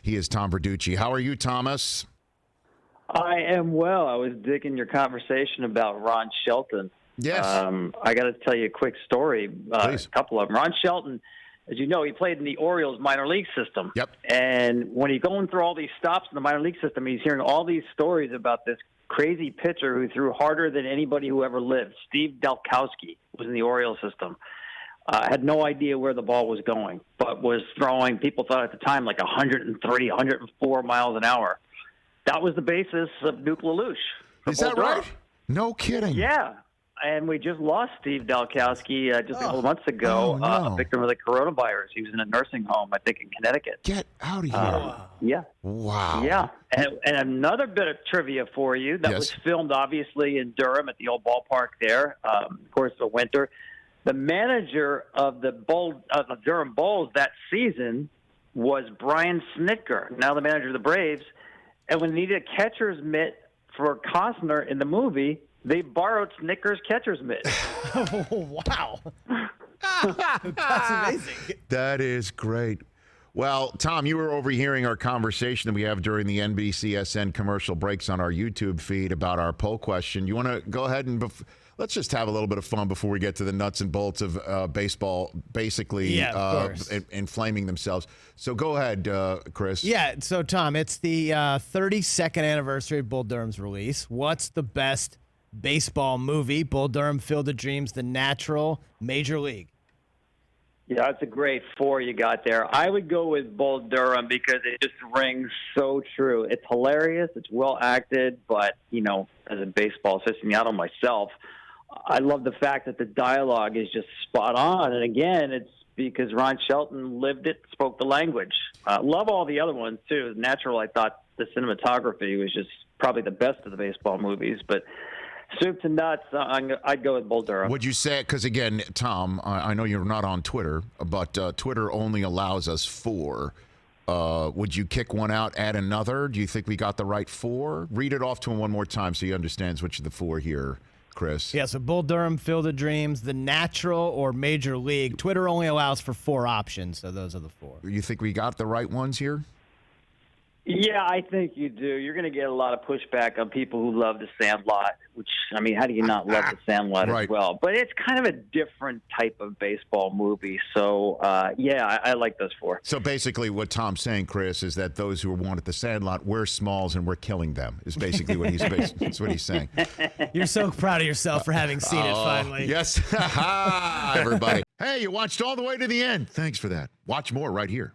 He is Tom Verducci. How are you, Thomas? I am well. I was digging your conversation about Ron Shelton. Yes. I got to tell you a quick story, a couple of them. Ron Shelton, as you know, he played in the Orioles minor league system. Yep. And when he's going through all these stops in the minor league system, he's hearing all these stories about this crazy pitcher who threw harder than anybody who ever lived. Steve Dalkowski was in the Orioles system. Had no idea where the ball was going, but was throwing, people thought at the time, like 103, 104 miles an hour. That was the basis of Nuke LaLoosh. Is that right? No kidding. Yeah. And we just lost Steve Dalkowski just a couple months ago, a victim of the coronavirus. He was in a nursing home, I think, in Connecticut. Get out of here. Yeah. Wow. Yeah. And another bit of trivia for you that was filmed, obviously, in Durham at the old ballpark there, of course, the winter. The manager of the Durham Bulls that season was Brian Snitker, now the manager of the Braves. And when they needed a catcher's mitt for Costner in the movie, they borrowed Snitker's catcher's mitt. Oh, wow. That's amazing. That is great. Well, Tom, you were overhearing our conversation that we have during the NBCSN commercial breaks on our YouTube feed about our poll question. You want to go ahead and let's just have a little bit of fun before we get to the nuts and bolts of baseball basically inflaming themselves. So go ahead, Chris. Yeah, so Tom, it's the 32nd anniversary of Bull Durham's release. What's the best baseball movie? Bull Durham, Field of Dreams, The Natural, Major League. Yeah, that's a great four you got there. I would go with Bull Durham because it just rings so true. It's hilarious. It's well acted, but, you know, as a baseball aficionado myself, I love the fact that the dialogue is just spot on. And again, it's because Ron Shelton lived it, spoke the language. Love all the other ones, too. Natural, I thought the cinematography was just probably the best of the baseball movies. But soup to nuts, I'd go with Bull Durham. Would you say, because again, Tom, I know you're not on Twitter, but Twitter only allows us 4. Would you kick one out, add another? Do you think we got the right 4? Read it off to him one more time so he understands which of the 4 here, Chris. Yeah, so Bull Durham, Field of Dreams, The Natural, or Major League. Twitter only allows for 4 options, so those are the 4. You think we got the right ones here? Yeah, I think you do. You're going to get a lot of pushback on people who love The Sandlot, which, I mean, how do you not love The Sandlot as well? But it's kind of a different type of baseball movie. So, yeah, I like those 4. So basically what Tom's saying, Chris, is that those who wanted The Sandlot, we're Smalls and we're killing them, is basically what that's what he's saying. You're so proud of yourself for having seen it finally. Yes. Everybody. Hey, you watched all the way to the end. Thanks for that. Watch more right here.